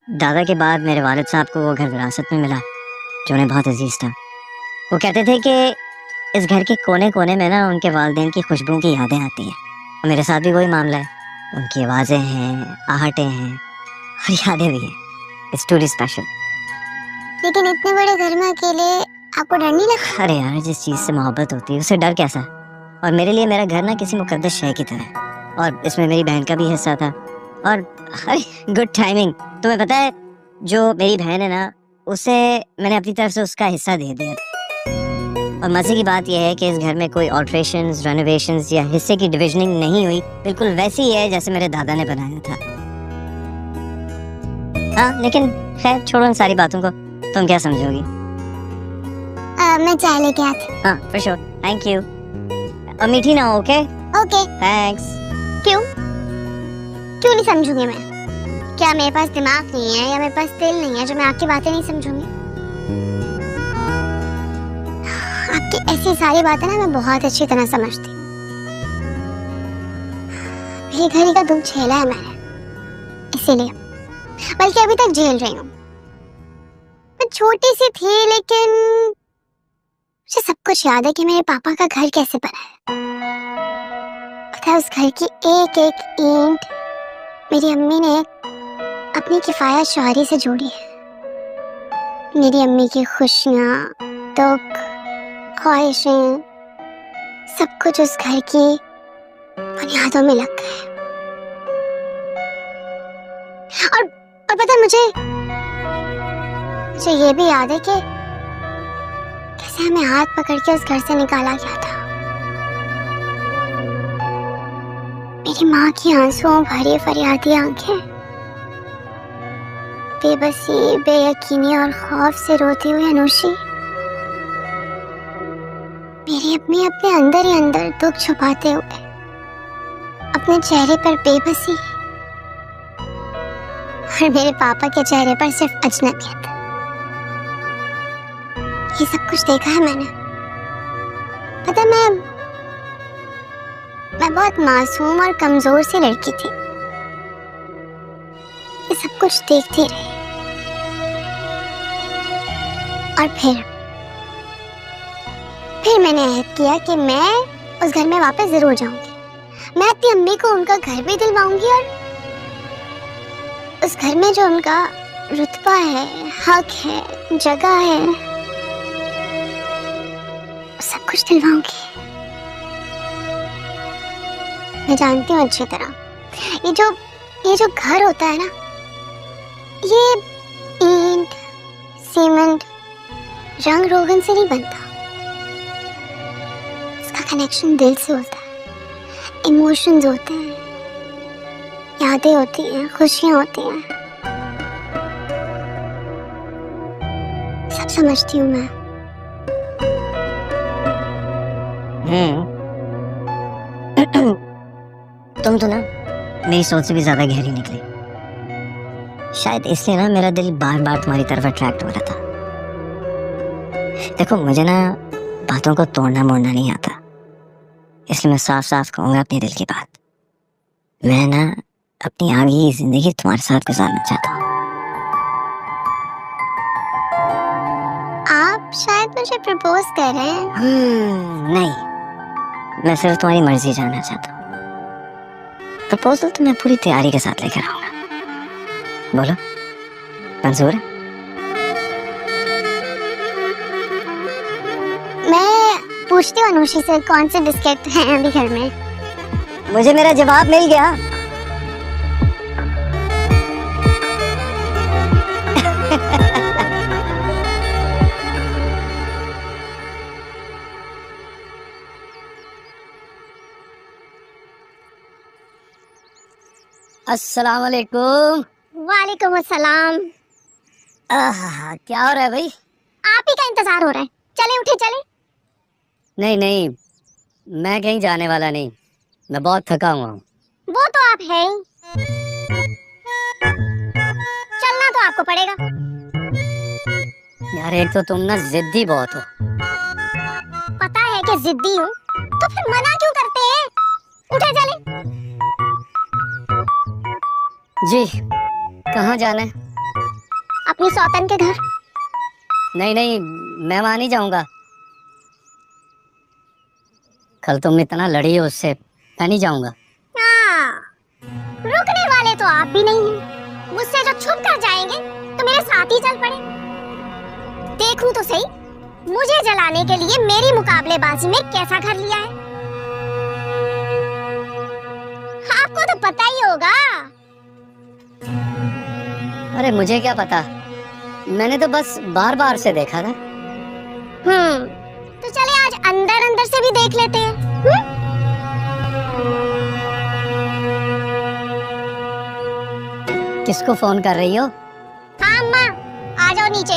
दादा के बाद मेरे वालिद साहब को वो घर विरासत में मिला जो उन्हें बहुत अजीज था। वो कहते थे कि इस घर के कोने कोने में ना उनके वालिदैन की खुशबू की यादें आती हैं। और मेरे साथ भी वही मामला है। उनकी आवाज़ें हैं, आहटें हैं और यादें भी हैं। It's truly special. लेकिन इतने बड़े घर में अकेले आपको डर नहीं लगता? अरे यार, जिस चीज़ से मोहब्बत होती है उसे डर कैसा? और मेरे लिए मेरा घर ना किसी मुकद्दस शय की तरह है। और इसमें मेरी बहन का भी हिस्सा था। और अरे गुड टाइमिंग। तुम्हें पता है, जो मेरी बहन है ना, उसे मैंने अपनी तरफ से उसका हिस्सा दे दिया। और मजे की बात यह है कि इस घर में कोई ऑल्ट्रेशंस, रेनोवेशंस या हिस्से की डिविजनिंग नहीं हुई। बिल्कुल वैसी ही है जैसे मेरे दादा ने बनाया था। हाँ, लेकिन खैर छोड़ो इन सारी बातों को। तुम क्या समझोगी? मैं चाय लेके आती। हाँ, फॉर श्योर, थैंक यू। और मीठी ना हो, ओके? Okay, thanks. क्यों क्यों नहीं समझूंगी मैं? क्या मेरे पास दिमाग नहीं है या मेरे पास दिल नहीं है जो मैं आपकी बातें नहीं समझूंगी? आपकी ऐसी सारी बातें ना मैं बहुत अच्छी तरह समझती। मेरी घड़ी का दुख झेला है मैंने, इसीलिए, बल्कि अभी तक झेल रही हूँ। मैं छोटी सी थी लेकिन मुझे सब कुछ याद है कि मेरे पापा का घर कैसे बना है। पता है, उस घर की एक एक ईंट मेरी अम्मी ने अपनी किफायत शौहरी से जोड़ी है। मेरी अम्मी की खुशियाँ, दुख, ख्वाहिशें, सब कुछ उस घर की बुनियादों में लग गए। और पता है, मुझे ये भी याद है कि कैसे हमें हाथ पकड़ के उस घर से निकाला गया था। मेरी माँ की आंसुओं भरी फरियादी आंखें, बेबसी, बेयकीनी और खौफ से रोती हुई अनुशी। मेरी अम्मी अपने अंदर ही अंदर दुख छुपाते हुए, अपने चेहरे पर बेबसी और मेरे पापा के चेहरे पर सिर्फ अजनबियत। ये सब कुछ देखा है मैंने। पता, मैं बहुत मासूम और कमजोर सी लड़की थी। ये सब कुछ देखती रही। और फिर मैंने अहद किया कि मैं उस घर में वापस जरूर जाऊंगी। मैं अपनी अम्मी को उनका घर भी दिलवाऊंगी और उस घर में जो उनका रुतबा है, हक है, जगह है, सब कुछ दिलवाऊंगी। मैं जानती हूँ अच्छी तरह, ये जो घर होता है ना, ये ईंट, सीमेंट, रंग रोगन से नहीं बनता। इसका कनेक्शन दिल से होता है, इमोशंस होते हैं, यादें होती हैं, खुशियां होती हैं। सब समझती हूँ मैं। तुम तो ना मेरी सोच से भी ज्यादा गहरी निकली। शायद इसलिए ना मेरा दिल बार बार तुम्हारी तरफ अट्रैक्ट हो रहा था। देखो, मुझे ना बातों को तोड़ना मोड़ना नहीं आता, इसलिए मैं साफ साफ कहूंगा अपने दिल की बात। मैं ना अपनी आगे जिंदगी तुम्हारे साथ गुजारना चाहता हूँ। आप शायद मुझे प्रपोज कर रहे हैं। नहीं, मैं सिर्फ तुम्हारी मर्जी जानना चाहता हूँ। प्रपोजल तो मैं पूरी तैयारी के साथ लेकर आऊंगा। बोलो, मंजूर है? मैं पूछती हूँ अनुषी से कौन से बिस्किट हैं अभी घर में। मुझे मेरा जवाब मिल गया। अस्सलाम वालेकुम। वालेकुम अस्सलाम। क्या हो रहा है भाई? आप ही का इंतजार हो रहा है। चले उठे चले। नहीं नहीं, मैं कहीं जाने वाला नहीं। मैं बहुत थका हुआ हूँ। आप है ही। चलना तो आपको पड़ेगा। यार एक तो तुम ना जिद्दी बहुत हो। पता है कि जिद्दी हूँ, तो फिर मना क्यों करते हैं? उठे चले। जी, कहाँ जाना है? अपनी सौतन के घर। नहीं नहीं, मैं वहां नहीं जाऊंगा। कल तुम इतना लड़ी हो उससे, मैं नहीं जाऊंगा। हाँ, रुकने वाले तो आप भी नहीं हैं। मुझसे जो छुप कर जाएंगे तो मेरे साथ ही चल पड़े। देखूं तो सही, मुझे जलाने के लिए मेरी मुकाबलेबाजी में कैसा घर लिया है। आपको तो पता ही होगा। अरे मुझे क्या पता, मैंने तो बस बार बार से देखा था। तो चले आज अंदर अंदर से भी देख लेते हैं। किसको फोन कर रही हो? हाँ अम्मा, आ जाओ नीचे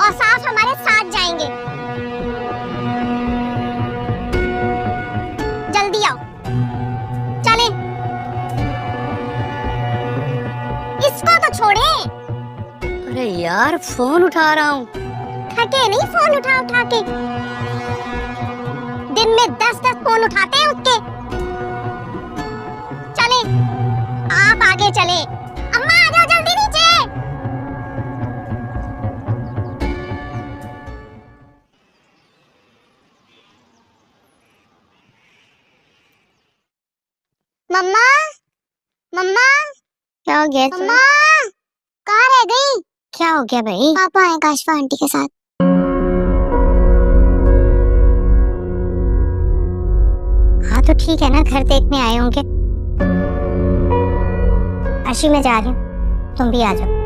और साफ हमारे साथ जाएंगे। जल्दी आओ, चले। इसको तो छोड़े। अरे यार फोन उठा रहा हूँ। थके नहीं फोन उठा उठा के? दिन में 10-10 फोन उठाते हैं उसके। चले, आप आगे चले। अम्मा आ जाओ जल्दी नीचे। मम्मा, मम्मा, क्या हो गया? मम्मा, कहाँ रह गई? क्या हो गया भाई? पापा आए काशफा आंटी के साथ। हाँ तो ठीक है ना, घर देखने आए होंगे। अर्शी मैं जा रही हूँ, तुम भी आ जाओ।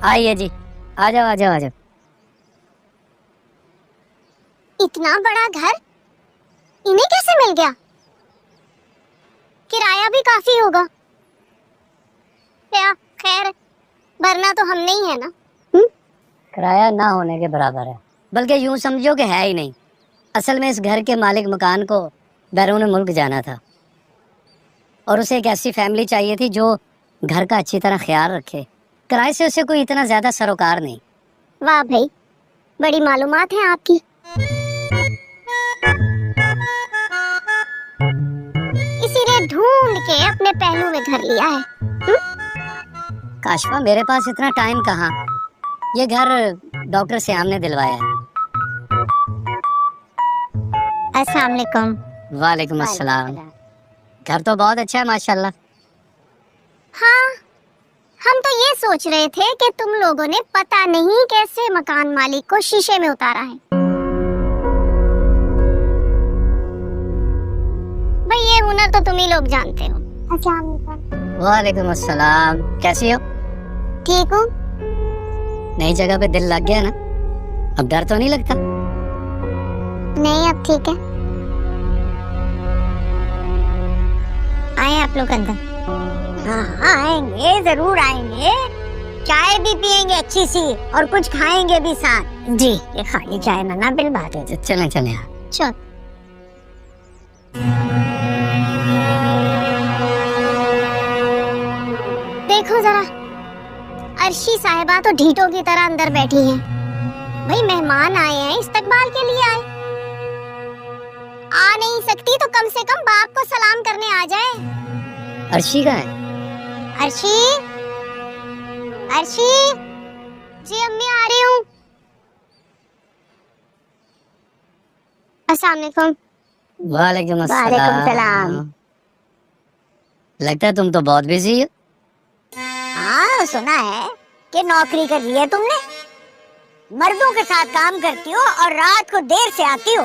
आइए जी, आ जाओ आ जाओ आ जाओ। इतना बड़ा घर इन्हें कैसे मिल गया? किराया भी काफी होगा। क्या खैर, भरना तो हमने ही है ना। किराया ना होने के बराबर है, बल्कि यूं समझो कि है ही नहीं। असल में इस घर के मालिक मकान को बैरून मुल्क जाना था और उसे एक ऐसी फैमिली चाहिए थी जो घर का अच्छी तरह ख्याल रखे। किराए से उसे कोई इतना ज्यादा सरोकार नहीं। वाह भाई, बड़ी मालूमात है आपकी। इसीलिए ढूंढ के अपने पहलू में घर लिया है। काशफा मेरे पास इतना टाइम कहाँ, ये घर डॉक्टर श्याम ने दिलवाया है। अस्सलाम वालेकुम। वालेकुम अस्सलाम। घर तो बहुत अच्छा है माशाल्लाह। हाँ, हम तो ये सोच रहे थे कि तुम लोगों ने पता नहीं कैसे मकान मालिक को शीशे में उतारा है। भाई ये हुनर तो तुम ही लोग जानते हो। अस्सलाम वालेकुम। वालेकुम अस्सलाम, कैसी हो? ठीक हूँ। नई जगह पे दिल लग गया ना, अब डर तो नहीं लगता? नहीं अब ठीक है। आए आप लोग अंदर। हाँ आएंगे, जरूर आएंगे। चाय भी पियेंगे अच्छी सी और कुछ खाएंगे भी साथ। जी, ये खाली चाय में ना बिल बात है। चलें चलें। चल। देखो जरा, अर्शी साहिबा तो ढीठों की तरह अंदर बैठी हैं। भाई मेहमान आए हैं, इस्तकबाल के लिए आए। आ नहीं सकती तो कम से कम बाप को सलाम करने आ जाए। अर्शी का है? अर्शी, अर्शी जी अम्मी आ रही हूँ। अस्सलाम वालेकुम। वालेकुम वालेकुम सलाम। लगता है तुम तो बहुत बिजी हो। हाँ सुना है कि नौकरी कर ली है तुमने। मर्दों के साथ काम करती हो और रात को देर से आती हो।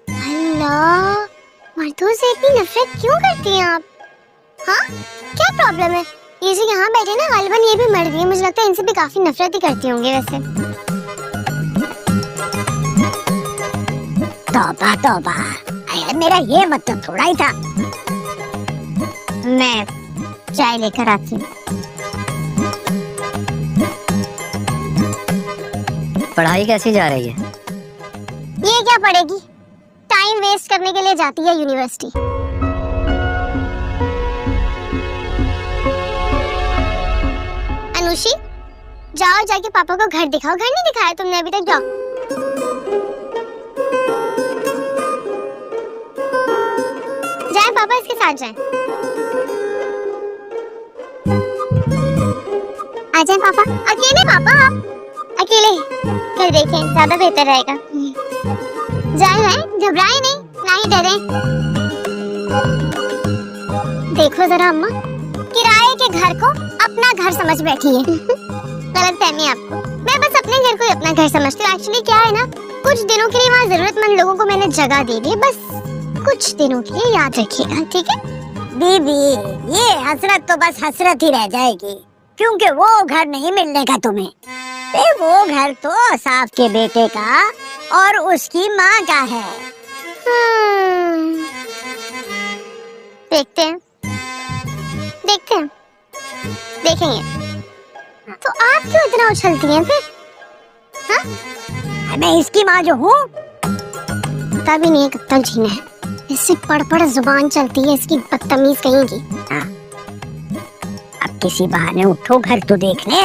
अल्लाह, मर्दों से इतनी नफरत क्यों करती हैं आप? हाँ क्या प्रॉब्लम है? ये जो यहाँ बैठे ना, गालिबन ये भी मर्द ही है। मुझे लगता है इनसे भी काफी नफरत ही करती होंगी वैसे। तौबा तौबा, मेरा ये मतलब थोड़ा ही था। मैं चाय लेकर आती हूँ। पढ़ाई कैसी जा रही है? ये क्या पढ़ेगी? टाइम वेस्ट करने के लिए जाती है यूनिवर्सिटी। अनुषी, जाओ जाके पापा को घर दिखाओ। घर नहीं दिखाया तुमने अभी तक, जाओ। जाए पापा इसके साथ जाए। आ जाए पापा। अकेले पापा? अकेले घर देखें, ज्यादा बेहतर रहेगा। जाए घबराए नहीं, ना ही डरे। देखो जरा अम्मा, किराए के घर को अपना घर समझ बैठी है। गलतफहमी आपको। मैं बस अपने घर को ही अपना घर समझती हूँ। एक्चुअली क्या है ना, कुछ दिनों के लिए वहाँ जरूरतमंद लोगों को मैंने जगह दे दी है, बस कुछ दिनों के लिए, याद रखिएगा, ठीक है? दीदी, ये हसरत तो बस हसरत ही रह जाएगी, क्योंकि वो घर नहीं मिलने का तुम्हें। वो घर तो साफ के बेटे का और उसकी माँ का है। देखते हैं, देखेंगे। तो आप क्यों इतना उछलती हैं फिर? हाँ? मैं इसकी माँ जो हूँ। पता भी नहीं है कब तक जीना है। इससे पड़ जुबान चलती है इसकी, बदतमीज कहीं की। अब किसी बहाने उठो, घर तो देख ले।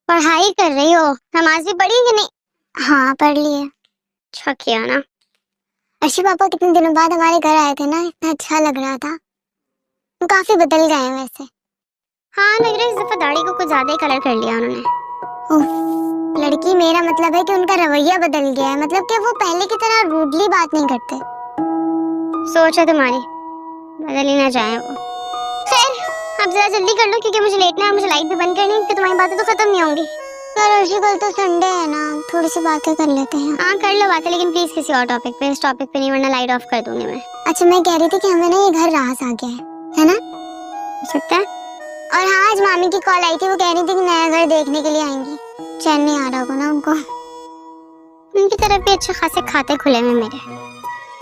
पढ़ाई कर रही हो? नमाज भी पढ़ी कि नहीं? हाँ पढ़ ली है। अच्छा किया ना। अर्शी पापा कितने दिनों बाद हमारे घर आए थे ना, इतना अच्छा लग रहा था। वो काफी बदल गए हैं वैसे। हाँ लग रहा है इस दफा दाढ़ी को कुछ ज्यादा ही कलर कर लिया उन्होंने। लड़की मेरा मतलब है कि उनका रवैया बदल गया है, मतलब कि वो पहले की तरह रूडली बात नहीं करते। सोच है तुम्हारी, बदल ही ना जाए वो। खैर अब जरा जल्दी कर लो क्योंकि मुझे लेटना है, मुझे लाइट भी बंद करनी है, क्योंकि तुम्हारी बातें तो खत्म नहीं होंगी। यार अर्शी कल तो संडे है ना, थोड़ी सी बातें कर लेते हैं। हाँ कर लो बातें, लेकिन प्लीज किसी और टॉपिक पे, इस टॉपिक पे नहीं, वरना लाइट ऑफ कर दूंगी मैं। अच्छा मैं कह रही थी कि हमें ना ये घर रास आ गया है ना? हो सकता है। और हाँ आज मामी की कॉल आई थी, वो कह रही थी कि नया घर देखने के लिए आएंगी। चैन नहीं आ रहा होगा ना उनको। उनकी तरफ भी अच्छे खासे खाते खुले हुए मेरे,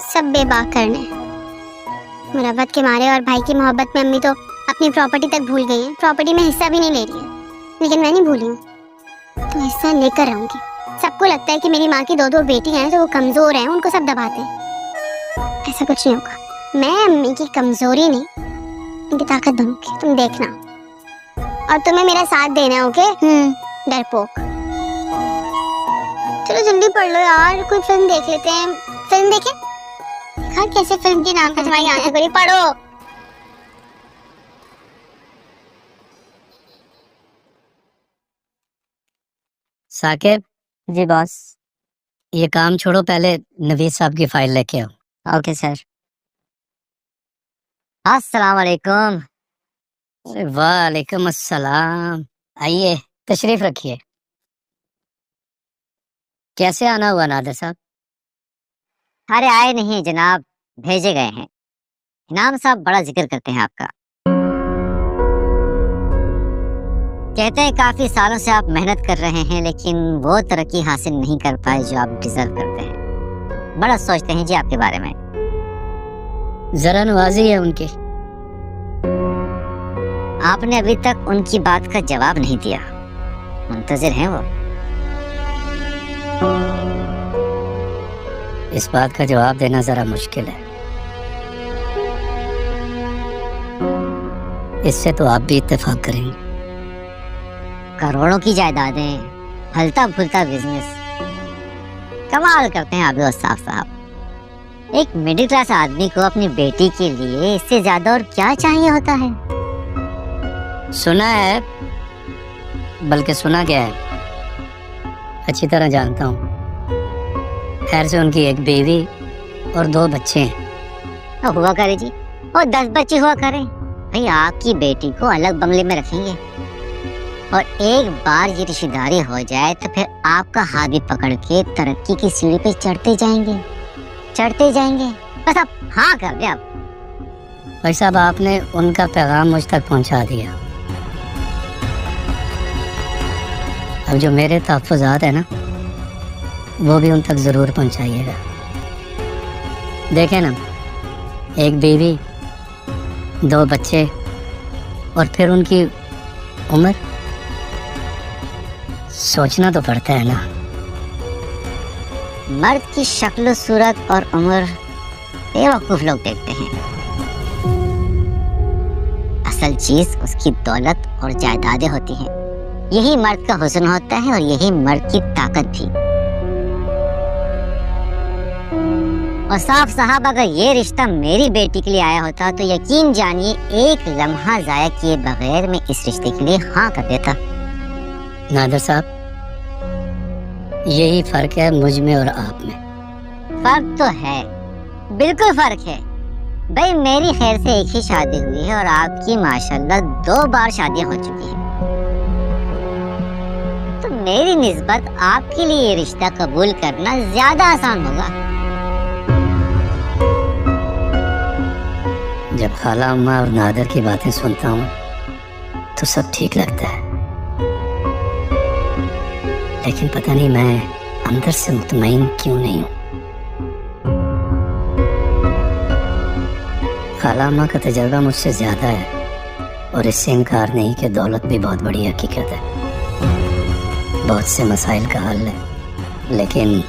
सब बेबाक करने। मुरब्बत के मारे और भाई की मोहब्बत में अम्मी तो अपनी प्रॉपर्टी तक भूल गई है, प्रॉपर्टी में हिस्सा भी नहीं ले रही है। लेकिन मैं नहीं भूली हूँ, तो हिस्सा लेकर रहूंगी। सबको लगता है कि मेरी माँ की दो बेटी हैं जो वो कमजोर हैं, उनको सब दबाते हैं। ऐसा कुछ नहीं होगा। मैं अम्मी की कमजोरी नहीं, उनकी ताकत बनूंगी, तुम देखना। और तुम्हें मेरा साथ देना है, ओके? डरपोक। चलो जल्दी पढ़ लो यार, कोई फिल्म देख लेते हैं। फिल्म देखें? देखा कैसे फिल्म के नाम पे तुम्हारी आंखें खुली। पढ़ो। साकिब जी बॉस। ये काम छोड़ो, पहले नवीद साहब की फाइल लेके आओ। Okay sir. अस्सलाम वालेकुम। वालेकुम अस्सलाम। आइए तशरीफ रखिए। कैसे आना हुआ नादिर साहब? अरे आए नहीं जनाब, भेजे गए हैं। इनाम साहब बड़ा जिक्र करते हैं आपका, कहते हैं काफी सालों से आप मेहनत कर रहे हैं लेकिन वो तरक्की हासिल नहीं कर पाए जो आप डिजर्व करते हैं। बड़ा सोचते हैं जी आपके बारे में। जरा नवाजी है उनकी। आपने अभी तक उनकी बात का जवाब नहीं दिया, मुंतजिर हैं वो। इस बात का जवाब देना जरा मुश्किल है। इससे तो आप भी इत्तेफाक करेंगे। करोड़ों की जायदादें, फलता फूलता बिजनेस, कमाल करते हैं आप साहब साहब। एक मिडिल क्लास आदमी को अपनी बेटी के लिए इससे ज्यादा और क्या चाहिए होता है? सुना है, बल्कि सुना क्या है, अच्छी तरह जानता हूँ। खैर से उनकी एक बीवी और 2 बच्चे हैं। तो हुआ करे जी, और 10 बच्चे हुआ करें भाई। आपकी बेटी को अलग बंगले में रखेंगे और एक बार ये रिश्तेदारी हो जाए तो फिर आपका हाथ भी पकड़ के तरक्की की सीढ़ी पे चढ़ते जाएंगे। बस आप हाँ कर दे। आप भाई साहब आपने उनका पैगाम मुझ तक पहुंचा दिया। अब जो मेरे तहफ़्फ़ुज़ात है ना, वो भी उन तक जरूर पहुंचाइएगा। देखें ना, एक बीवी, 2 बच्चे और फिर उनकी उम्र, सोचना तो पड़ता है ना। मर्द की शक्ल सूरत और उम्र बेवकूफ लोग देखते हैं, असल चीज उसकी दौलत और जायदादें होती हैं। यही मर्द का हुस्न होता है और यही मर्द की ताकत भी। और साफ साहब, अगर ये रिश्ता मेरी बेटी के लिए आया होता तो यकीन जानिए एक लम्हा जाया किए बगैर मैं इस रिश्ते के लिए हाँ कर देता। नादर साहब, यही फर्क है मुझ में और आप में। फर्क तो है, बिल्कुल फर्क है। भाई मेरी खैर से एक ही शादी हुई है और आपकी माशाल्लाह 2 बार शादियां हो चुकी हैं। तो मेरी निस्बत आपके लिए ये रिश्ता कबूल करना ज्यादा आसान होगा। जब खाला अम्मा और नादर की बातें सुनता हूँ तो सब ठीक लगता है, लेकिन पता नहीं मैं अंदर से मुतमईन क्यों नहीं हूँ। खाला अम्मा का तजर्बा मुझसे ज्यादा है और इससे इनकार नहीं कि दौलत भी बहुत बड़ी हकीकत है, बहुत से मसाइल का हल है, लेकिन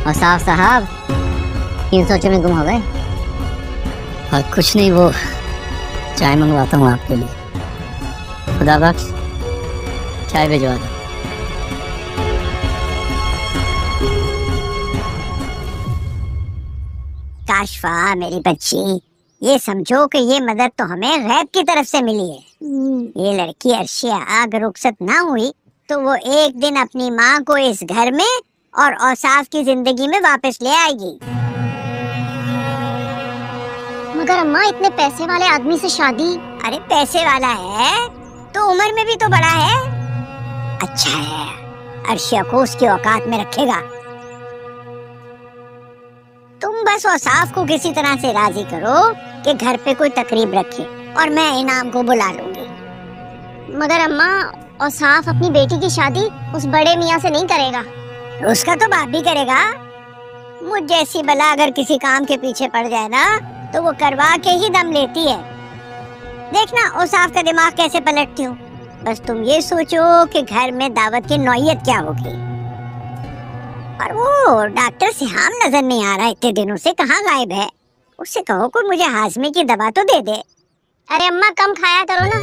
और साफ साहब इन सोचों में गुम हो गए। कुछ नहीं, वो चाय मंगवाता हूँ आपके लिए। खुदा बख्श, चाय भिजवा दो। काशफा मेरी बच्ची, ये समझो कि ये मदद तो हमें गैब की तरफ से मिली है। ये लड़की अर्शिया अगर रुखसत ना हुई तो वो एक दिन अपनी माँ को इस घर में और औसाफ की जिंदगी में वापस ले आएगी। मगर अम्मा, इतने पैसे वाले आदमी से शादी? अरे पैसे वाला है तो उम्र में भी तो बड़ा है। अच्छा है, अर्शिया को उसकी औकात में रखेगा। तुम बस औसाफ को किसी तरह से राजी करो कि घर पे कोई तकरीब रखे और मैं इनाम को बुला लूंगी। मगर अम्मा, औसाफ अपनी बेटी की शादी उस बड़े मियाँ से नहीं करेगा। उसका तो बाप भी करेगा। मुझ जैसी बला अगर किसी काम के पीछे पड़ जाए ना तो वो करवा के ही दम लेती है। देखना औसाफ का दिमाग कैसे पलटती हूँ। बस तुम ये सोचो कि घर में दावत की नौयत क्या होगी। और वो डॉक्टर सिहाम नजर नहीं आ रहा इतने दिनों से, कहाँ गायब है? उससे कहो कोई मुझे हाजमे की दवा तो दे दे। अरे अम्मा, कम खाया करो ना,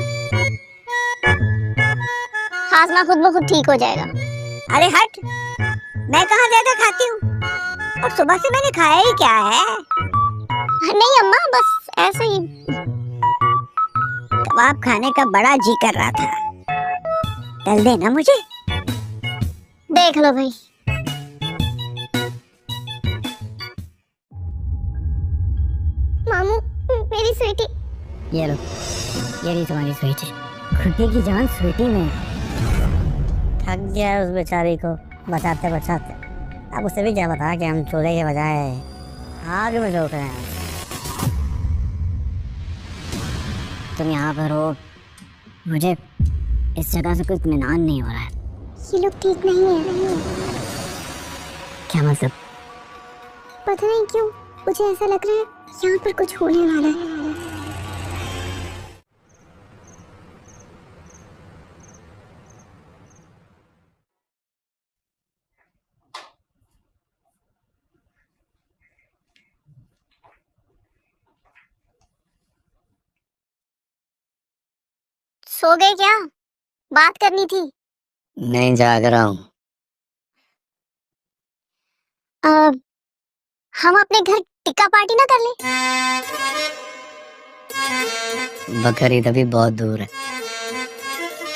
हाजमा खुद ब खुद ठीक हो जाएगा। अरे हट, मैं कहाँ ज्यादा खाती हूँ और सुबह से मैंने खाया ही क्या है? नहीं अम्मा, बस ऐसे ही। कबाब खाने का बड़ा जी कर रहा था, डल देना मुझे। देख लो भाई। मामू, मेरी स्वीटी। ये लो, ये रही तुम्हारी स्वीटी। खुदी की जान स्वीटी में। थक गया उस बेचारी को बचाते बचाते। अब उसे भी क्या बता कि हम चूल्हे के बजाय आग में झोंक रहे हैं। तुम यहाँ पर हो, मुझे इस जगह से कोई इत्मीनान नहीं हो रहा है। ये लोग ठीक नहीं है। क्या मतलब? पता नहीं क्यों मुझे ऐसा लग रहा है यहाँ पर कुछ होने वाला है। सो गए क्या? बात करनी थी। नहीं, जाग रहा हूँ। हम अपने घर टिक्का पार्टी ना कर लें? बकरीद अभी बहुत दूर है।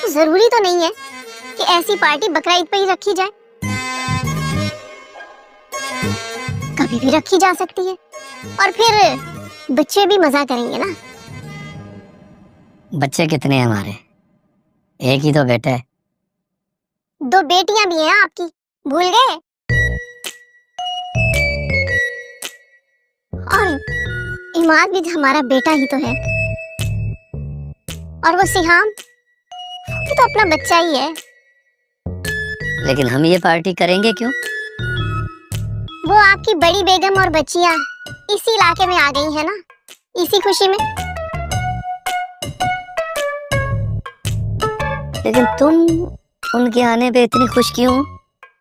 तो जरूरी तो नहीं है कि ऐसी पार्टी बकरीद पे ही रखी जाए, कभी भी रखी जा सकती है। और फिर बच्चे भी मजा करेंगे ना। बच्चे कितने हैं हमारे? एक ही तो बेटा है। 2 बेटियां भी हैं आपकी, भूल गए? और इमाद भी हमारा बेटा ही तो है। और वो सिहाम भी तो अपना बच्चा ही है। लेकिन हम ये पार्टी करेंगे क्यों? वो आपकी बड़ी बेगम और बच्चियां इसी इलाके में आ गई है ना, इसी खुशी में। लेकिन तुम उनके आने पे इतनी खुश क्यों?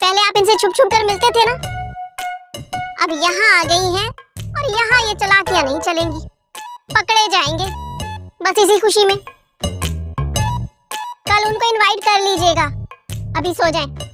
पहले आप इनसे छुप छुप कर मिलते थे ना, अब यहाँ आ गई हैं और यहाँ ये चालाकियां नहीं चलेंगी, पकड़े जाएंगे बस इसी खुशी में। कल उनको इनवाइट कर लीजिएगा, अभी सो जाएं।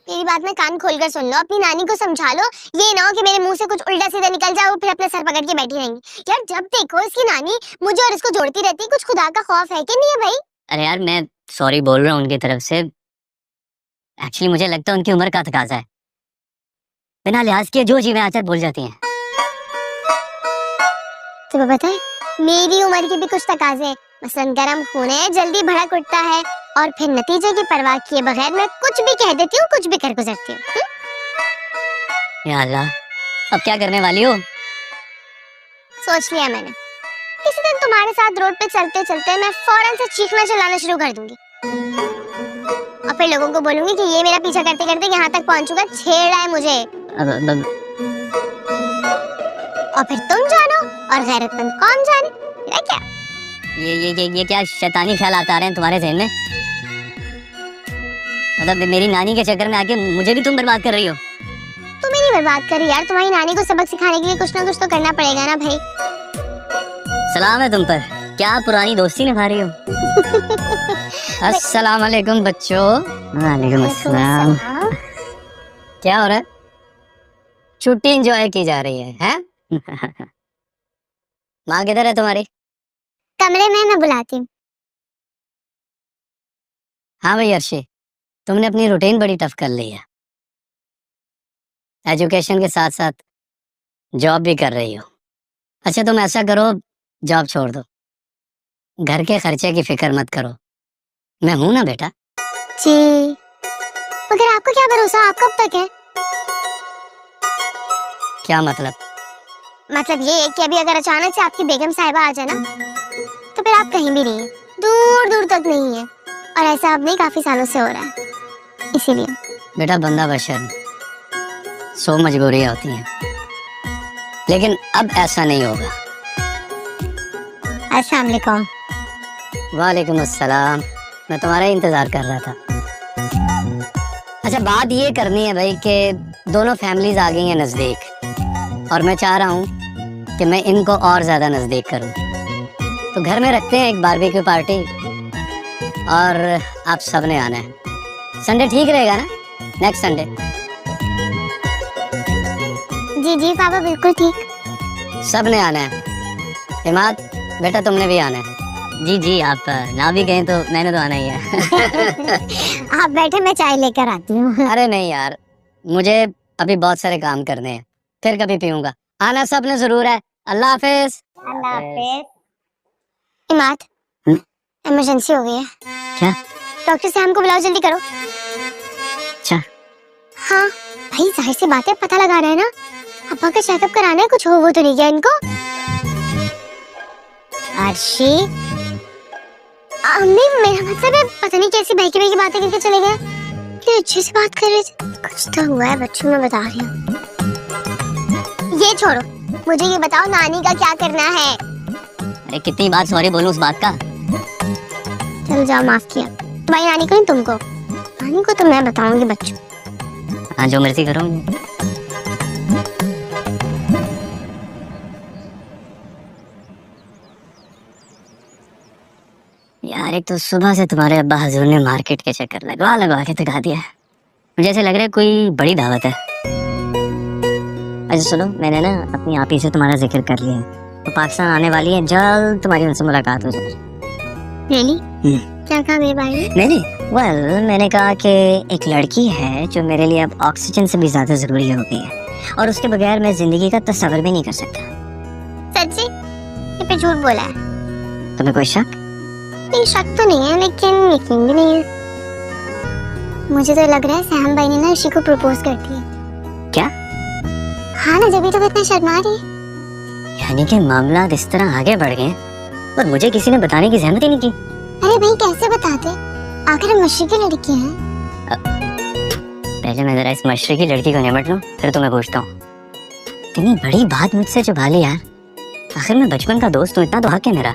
मेरी बात में कान खोलकर सुन लो, अपनी नानी को समझा लो, ये ना हो कि मेरे मुंह से कुछ उल्टा सीधा निकल जाए, वो फिर अपने सर पकड़ के बैठी रहेंगी। यार जब देखो इसकी नानी मुझे और इसको जोड़ती रहती है, कुछ खुदा का खौफ है कि नहीं है भाई? अरे यार मैं सॉरी बोल रहा हूँ उनकी तरफ से। एक्चुअली मुझे लगता है उनकी उम्र का तकाजा है, बिना लिहाज किए जो जी में आकर बोल जाती हैं। तुम्हें पता है मेरी उम्र के भी कुछ तकाजे हैं, मसलन गर्म खून है, जल्दी भड़क उठता है और फिर नतीजे की परवाह किए बगैर मैं कुछ भी कह देती हूँ, कुछ भी कर गुजरती हूँ। या अल्लाह, अब क्या करने वाली हो? सोच लिया मैंने, किसी दिन तुम्हारे साथ रोड पे चलते चलते मैं फौरन से चीखना चिल्लाना शुरू कर दूंगी और फिर लोगों को बोलूंगी कि ये मेरा पीछा करते करते यहाँ तक पहुँच चुका, छेड़ रहा है मुझे। और फिर तुम जानो और गैरतमंद कौन जाने, मेरा क्या। ये क्या शैतानी ख्याल आ रहे हैं तुम्हारे ज़हन में? मतलब मेरी नानी के चक्कर में आके मुझे भी तुम बर्बाद कर रही हो? तुम्हें नहीं बर्बाद कर रही यार, तुम्हारी नानी को सबक सिखाने के लिए कुछ ना कुछ तो करना पड़ेगा ना भाई। सलाम है तुम पर, क्या पुरानी दोस्ती निभा रही हो? अस्सलाम वालेकुम बच्चों। वालेकुम अस्सलाम। क्या हो रहा है? छुट्टी एंजॉय की जा रही है, हैं? माँ किधर है तुम्हारी? कमरे में, मैं बुलाती हूँ। हाँ भाई अर्शी, तुमने अपनी रूटीन बड़ी टफ कर ली है। एजुकेशन के साथ साथ जॉब भी कर रही हो। अच्छा तुम ऐसा करो, जॉब छोड़ दो, घर के खर्चे की फिक्र मत करो, मैं हूं ना बेटा। जी मगर आपको क्या भरोसा, आप कब तक है? क्या मतलब? मतलब ये है कि अभी अगर अचानक से आपकी बेगम साहिबा आ जाए ना, तो फिर आप कहीं भी नहीं है, दूर दूर तक नहीं है, और ऐसा अब नहीं काफी सालों से हो रहा है, इसीलिए। बेटा बंदा बशर, सो मजबूरियां होती हैं, लेकिन अब ऐसा नहीं होगा। अस्सलाम वालेकुम। वालेकुम अस्सलाम, मैं तुम्हारा ही इंतजार कर रहा था। अच्छा बात ये करनी है भाई कि दोनों फैमिलीज आ गई हैं नजदीक, और मैं चाह रहा हूँ कि मैं इनको और ज्यादा नजदीक करूँ, तो घर में रखते हैं एक बारबेक्यू पार्टी, और आप सब ने आना है। संडे ठीक रहेगा ना? Next Sunday. जी जी पापा बिल्कुल ठीक। सब ने आना है। हिमाद बेटा तुमने भी आना है। जी जी, आप ना भी गए तो मैंने तो आना ही है। आप बैठे, मैं चाय लेकर आती हूँ। अरे नहीं यार, मुझे अभी बहुत सारे काम करने हैं, फिर कभी पीऊंगा। आना सब ने जरूर है। अल्लाह हाफिज। अल्लाह हाफिज। हिमाद, इमरजेंसी हो गई है। क्या? डॉक्टर से हमको बुलाओ, जल्दी करो। अच्छा। हाँ भाई, जाहिर सी बात है, पता लगा रहे हैं ना, अब्बा का चेकअप कराना है, कुछ हो वो तो नहीं गया इनको। अर्शी, अम्मी मेरा मतलब है, पता नहीं कैसी बहकी बहकी बातें करके चले गए, इतनी अच्छे से बात कर रहे थे। कुछ तो हुआ है बच्चों, मैं बता रही हूँ। ये छोड़ो, मुझे ये बताओ नानी का क्या करना है? अरे कितनी बार सॉरी बोलूं उस बात का? चल जाओ, माफ किया। तुम्हारी नानी को नहीं, तुमको। नानी को तो मैं बताऊंगी बच्चों। हाँ जो मर्जी करो। यार एक तो सुबह से तुम्हारे अब्बा हजूर ने मार्केट के चक्कर लगवा लगवा के थका दिया है, मुझे ऐसे लग रहा है कोई बड़ी दावत है। अच्छा सुनो, मैंने ना अपनी आपी से तुम्हारा जिक्र कर लिया है, तो पाकिस्तान आने वाली है, जल्द तुम्हारी उनसे मुलाकात हो जाएगी। रियली? क्या कहा मेरे बारे में? नहीं वेल मैंने कहा कि एक लड़की है जो मेरे लिए अब ऑक्सीजन से भी ज्यादा जरूरी हो गई है, और उसके बगैर मैं जिंदगी का तस्वर भी नहीं कर सकता। सच्ची? ये पे झूठ बोला है? तुम्हें कोई शक? नहीं, शक तो नहीं है, लेकिन यकीन भी नहीं है। मुझे तो लग रहा है सैम भाई ने ना ऋषि को प्रपोज कर दिया। क्या? हाँ ना, जब तो इतना शर्मा रही। यानी कि मामला इस तरह आगे बढ़ गए और मुझे किसी ने बताने की जहमत ही नहीं की। अरे भाई कैसे बताते, आखिर हम मशरकी लड़की हैं। पहले मैं जरा इस मशरकी लड़की को निपट लूं, फिर तुम्हें पूछता हूँ। इतनी बड़ी बात मुझसे छुपा ली यार। आखिर मैं बचपन का दोस्त हूँ, इतना तो हक है मेरा।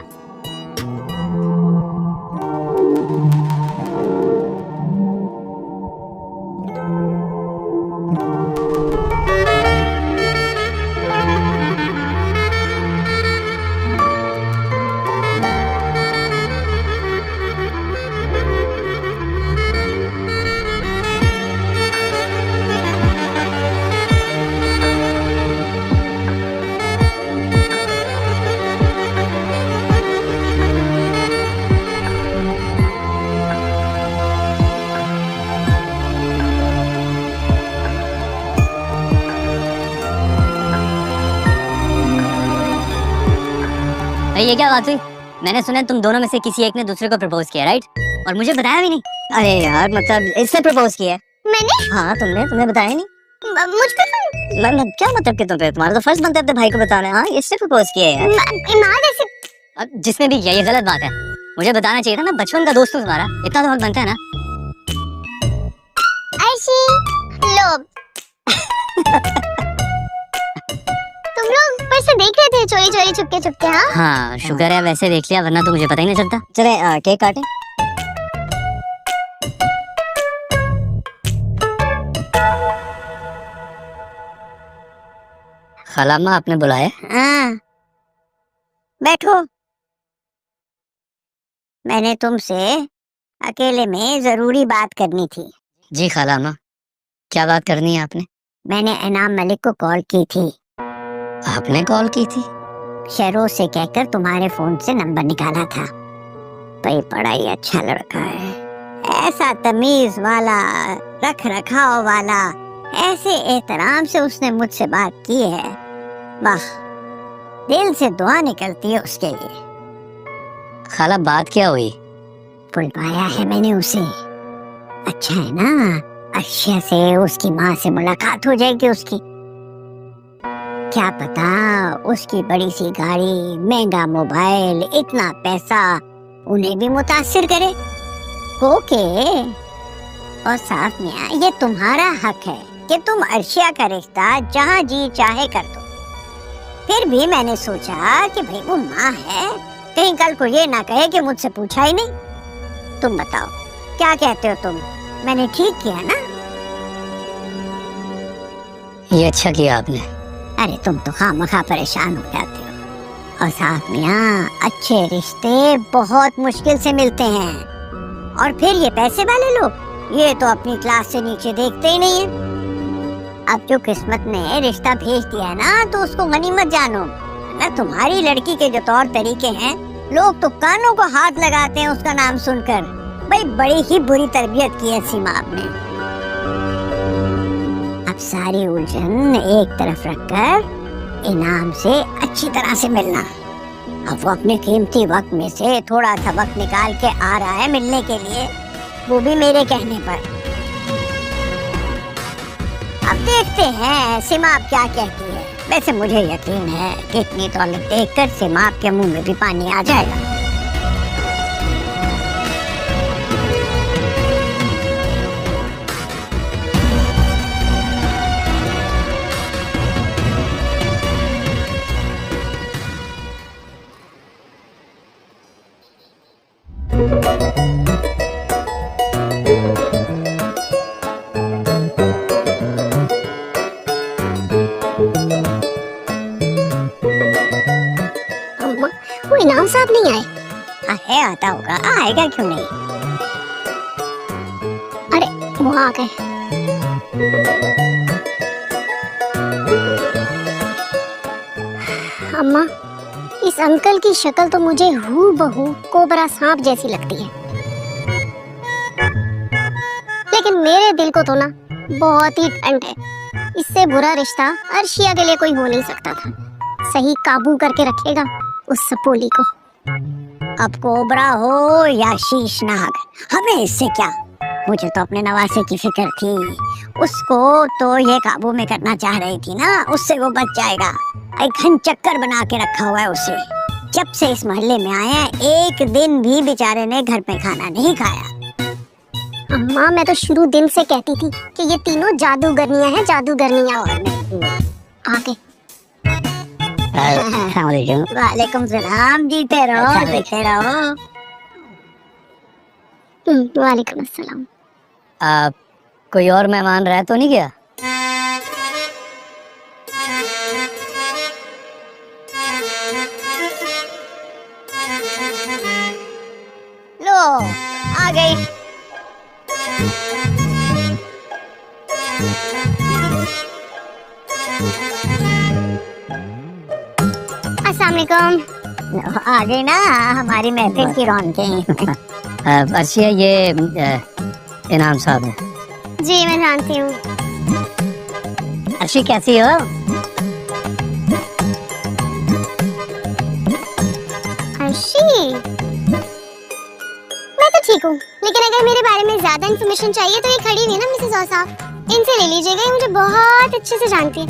भाई ये क्या बात हुई? मैंने सुना तुम दोनों में से किसी एक ने दूसरे को प्रपोज किया, राइट? और मुझे बताया भी नहीं। अरे यार, मतलब इससे प्रपोज किया है? मैंने? हाँ तुमने, तुम्हें बताया नहीं? मुझको क्या मतलब कि तुम पे, तुम्हारा तो फर्ज बनता है अपने भाई को बताना। हाँ इससे प्रपोज किया है यार। इमाद ऐसे। अब जिसमें भी किया ये गलत बात है, मुझे बताना चाहिए था ना, बचपन का दोस्त हूँ तुम्हारा, इतना तो हक बनता है ना। अर्शी लो तुम लोग ऊपर से देख रहे थे चोरी चोरी चुपके चुपके? हाँ हाँ शुक्र है वैसे देख लिया, वरना तो मुझे पता ही नहीं चलता। चले केक काटें। खालाम्मा आपने बुलाया? हाँ बैठो। मैंने तुमसे अकेले में जरूरी बात करनी थी। जी खालाम्मा, क्या बात करनी है आपने? मैंने इनाम मलिक को कॉल की थी। आपने कॉल की थी? शहरोज से कहकर तुम्हारे फोन से नंबर निकाला था। भाई बड़ा ही अच्छा लड़का है, ऐसा तमीज वाला, रख रखाव वाला, ऐसे एहतराम से उसने मुझसे बात की है, वाह, दिल से दुआ निकलती है उसके लिए। खाला बात क्या हुई? बुलवाया है मैंने उसे। अच्छा है ना, अर्शिया से उसकी माँ से मुलाकात हो जाएगी उसकी। क्या पता उसकी बड़ी सी गाड़ी, महंगा मोबाइल, इतना पैसा उन्हें भी मुतासिर करे हो के। और साथ में ये तुम्हारा हक है कि तुम अर्शिया का रिश्ता जहाँ जी चाहे कर दो। फिर भी मैंने सोचा कि भाई वो माँ है, कहीं कल को ये ना कहे कि मुझसे पूछा ही नहीं। तुम बताओ क्या कहते हो तुम? मैंने ठीक किया ना? ये अच्छा किया आपने। अरे तुम तो खामखा परेशान हो जाते हो। और साथ में अच्छे रिश्ते बहुत मुश्किल से मिलते हैं। और फिर ये पैसे वाले लोग, ये तो अपनी क्लास से नीचे देखते ही नहीं है। अब जो किस्मत ने रिश्ता भेज दिया है ना, तो उसको गनीमत जानो ना। तुम्हारी लड़की के जो तौर तरीके हैं, लोग तो कानों को हाथ लगाते हैं उसका नाम सुनकर। भाई बड़ी ही बुरी तरबियत की है सीमा आपने। अब सारी उलझन एक तरफ रखकर इनाम से अच्छी तरह से मिलना। अब वो अपने कीमती वक्त में से थोड़ा सा वक्त निकाल के आ रहा है मिलने के लिए, वो भी मेरे कहने पर। अब देखते हैं सीमा आप क्या कहती है। वैसे मुझे यकीन है कि इतनी दौलत देखकर सीमा आपके मुंह में भी पानी आ जाएगा। वो इनाम साहब नहीं आए? है, आता होगा, आएगा क्यों नहीं। अरे वो आ गए। अम्मा, इस अंकल की शक्ल तो मुझे हूबहू कोबरा सांप जैसी लगती है, लेकिन मेरे दिल को तो ना बहुत ही ठंड है। इससे बुरा रिश्ता अर्शिया के लिए कोई हो नहीं सकता था। सही काबू करके रखेगा उस सपोली को। अब कोबरा हो या शीशनाग, हमें इससे क्या। मुझे तो अपने नवासे की फिक्र थी। उसको तो ये काबू में करना चाह रही थी ना, उससे वो बच जाएगा। एक घन चक्कर बना के रखा हुआ है उसे। जब से इस मोहल्ले में आया है, एक दिन भी बेचारे ने घर पे खाना नहीं खाया। अम्मा मैं तो शुरू दिन से कहती थी कि ये तीनों जादूगरनियां हैं, जादूगरनियां। आगे वालेकुम सलाम, जीते रहो, जीते रहो। वालेकुम अस्सलाम। कोई और मेहमान रह तो नहीं गया? लो आ गई। अस्सलाम वालेकुम। आ गई ना हमारी महफिल की रौनकें। अर्शिया, ये इनाम साहब है। जी मैं जानती हूँ। अर्शी कैसी हो? अर्शी मैं तो ठीक हूँ, लेकिन अगर मेरे बारे में ज्यादा इन्फॉर्मेशन चाहिए तो ये खड़ी हुई है ना मिसेस ओसा, इनसे ले लीजिएगा, ये मुझे बहुत अच्छे से जानती है।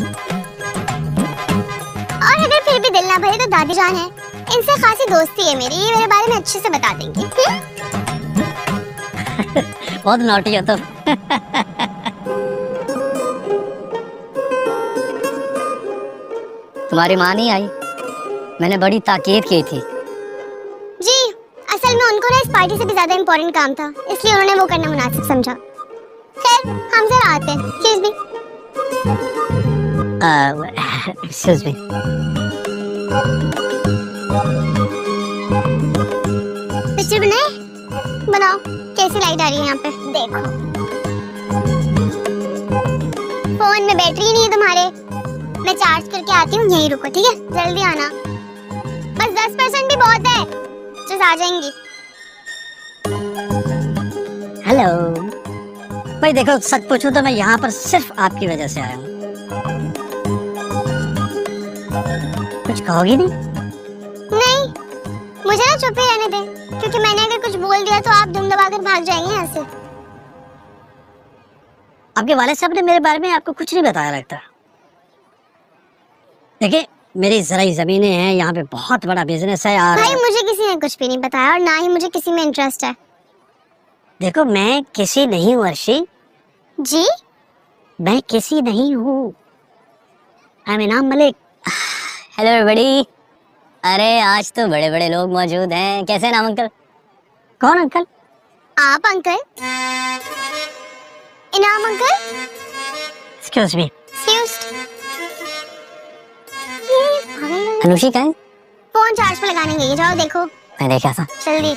और अगर फिर भी दिल ना भरे तो दादी जान है, इनसे खासी दोस्ती है मेरी, ये मेरे बारे में अच्छे से बता देंगे। बहुत नॉटी हो तुम। तुम्हारी माँ नहीं आई? मैंने बड़ी ताकीद की थी। जी असल में उनको ना इस पार्टी से भी ज्यादा इम्पोर्टेंट काम था, इसलिए उन्होंने वो करना मुनासिब समझा। खैर हम जरा आते हैं। Excuse me. Excuse me. Picture बनाए? बनाओ। कैसी लाइट आ रही है यहाँ पे? देखो फोन में बैटरी नहीं है तुम्हारे, मैं चार्ज करके आती हूँ, यहीं रुको ठीक है, जल्दी आना। बस 10% भी बहुत है, जस्ट आ जाएंगी। हेलो भाई, देखो सच पूछूं तो मैं यहाँ पर सिर्फ आपकी वजह से आया हूँ। कुछ कहोगी नहीं? नहीं, मुझे ना चुप ही रहने दे, क्योंकि मैंने अगर कुछ बोल दिया तो आप दुम दबाकर भाग जाएंगे यहाँ से। आपके वाले साहब ने मेरे बारे में आपको कुछ नहीं बताया लगता। देखिए मेरी ज़राई ज़मीनें हैं, यहाँ पे बहुत बड़ा बिजनेस है। और भाई मुझे किसी ने कुछ भी नहीं बताया और ना ही मुझे किसी में इंटरेस्ट है। देखो मैं किसी नहीं हूँ अर्शी। जी मैं किसी नहीं हूँ। आई एम इनाम मलिक। Hello everybody. अरे आज तो बड़े बड़े लोग मौजूद हैं। कैसे नाम अंकल? कौन अंकल? आप अंकल? इनाम अंकल? Excuse me. अनुषी कहाँ है? फोन चार्ज पे लगाने गई है, जाओ देखो। मैं देखा था। जल्दी।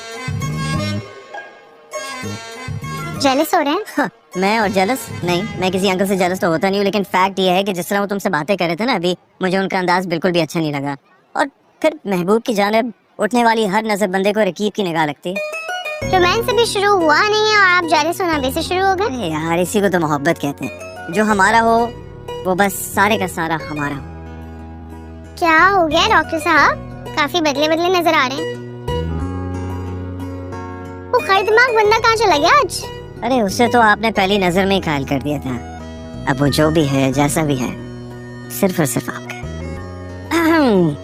जेलस हो रहे हैं? हाँ, मैं और जेलस नहीं, मैं किसी अंकल से जेलस तो होता नहीं हूँ, लेकिन फैक्ट ये है कि जिस तरह वो तुमसे बातें कर रहे थे ना अभी, मुझे उनका अंदाज बिल्कुल भी अच्छा नहीं लगा। और फिर महबूब की जानिब उठने वाली हर नजर बंदे को रकीब की निगाह लगती है। रोमांस अभी शुरू हुआ नहीं है और आप जेलस होना अभी से शुरू हो गए? अरे यार इसी को तो मोहब्बत कहते हैं। जो हमारा हो वो बस सारे का सारा हमारा हो। क्या हो गया डॉक्टर साहब? काफी बदले बदले नजर आ रहे हैं। वो खर दिमाग बंदा कहाँ चला गया आज? अरे उससे तो आपने पहली नजर में ही कायल कर दिया था। अब वो जो भी है जैसा भी है सिर्फ और सिर्फ आपका।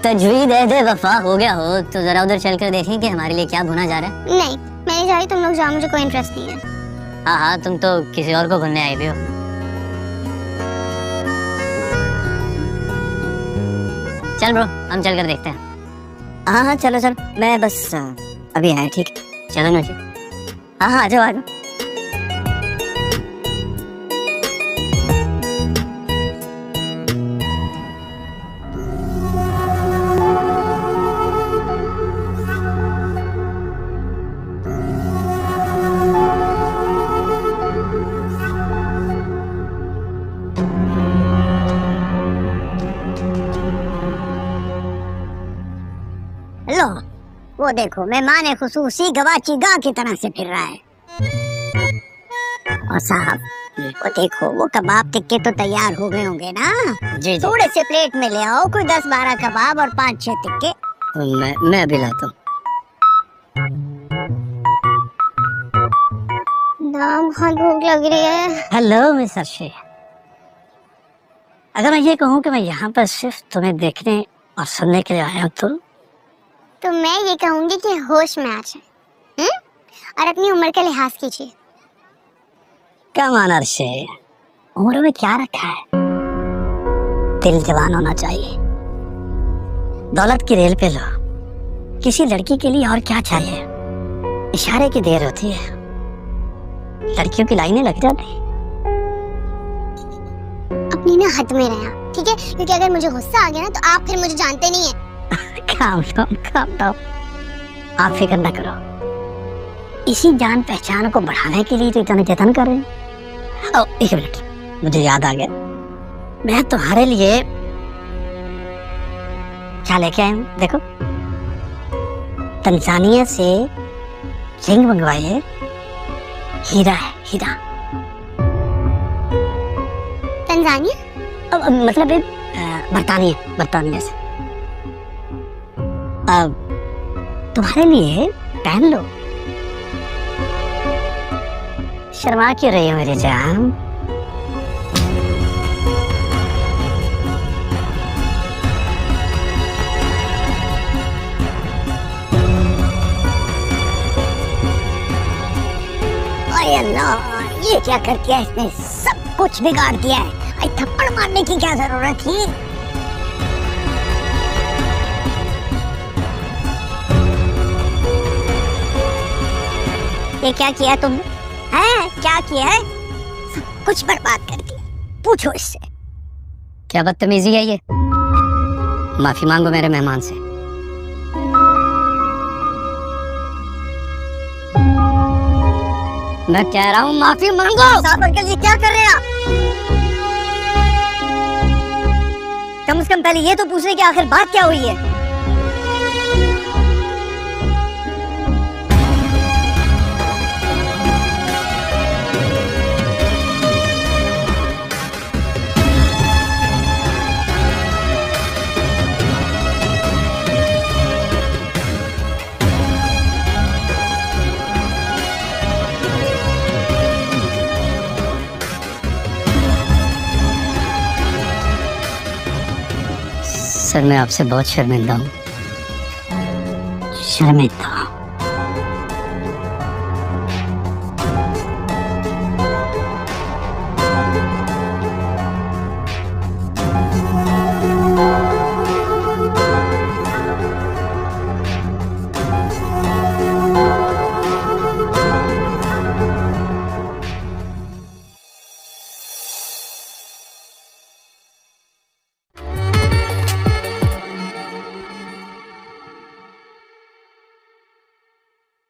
तजवीज़ है दे वफा हो गया हो तो जरा उधर चलकर देखें कि हमारे लिए क्या भुना जा रहा है। नहीं मैं नहीं जा रही, तुम लोग जाओ, मुझे कोई इंटरेस्ट नहीं है। हाँ हाँ, तुम तो किसी और को भुनने आई भी हो। चल ब्रो, हम चल कर देखते हैं। हाँ हाँ चलो चलो, मैं बस अभी आया। ठीक है चलो ना जी। हाँ हाँ आ जाओ आ जाओ। लो वो देखो मेहमान खुसूसी गवाची गां की तरह से फिर रहा है। और साहब वो देखो वो कबाब टिक्के तो तैयार हो गए होंगे ना? जी जी। थोड़े से प्लेट में ले आओ, कोई 10-12 कबाब और 5-6 टिक्के। मैं अभी लाता हूँ। यार बहुत भूख लग रही है। हेलो मिस्टर शेर, अगर मैं ये कहूँ कि मैं यहाँ पर सिर्फ तुम्हें देखने और सुनने के लिए आया हूँ तो मैं ये कहूंगी कि होश में आ जाए और अपनी उम्र का लिहाज कीजिए। क्या माना शेर, उम्र में क्या रखा है, दिल जवान होना चाहिए। दौलत की रेल पे लो, किसी लड़की के लिए और क्या चाहिए, इशारे की देर होती है, लड़कियों की लाइनें लग जाती। अपनी ना हद में रहना, ठीक है? क्योंकि अगर मुझे गुस्सा आ गया ना तो आप फिर मुझे जानते नहीं है। Calm down. आप फिक्र न करो, इसी जान पहचान को बढ़ाने के लिए तो इतना जतन कर रहे हैं। ओ, एक मिनट, मुझे याद आ गया, मैं तुम्हारे लिए क्या लेके आया हूँ, देखो। तंजानिया से रिंग मंगवाई है, हीरा है, हीरा। तंजानिया? मतलब बरतानिया से। अब तुम्हारे लिए पहन लो। शर्मा क्यों रही हो मेरी जान? ओए अल्लाह, ये क्या कर दिया इसने, सब कुछ बिगाड़ दिया है। थप्पड़ मारने की क्या जरूरत थी? ये क्या किया तुमने? हैं? क्या किया है? सब कुछ बर्बाद कर दिया। पूछो इससे। क्या बदतमीजी है ये? माफी मांगो मेरे मेहमान से। मैं कह रहा हूँ माफी मांगो। साहब अंकल जी क्या कर रहे हैं आप? कम से कम पहले ये तो पूछ रहे कि आखिर बात क्या हुई है। सर, मैं आपसे बहुत शर्मिंदा हूँ। शर्मिंदा।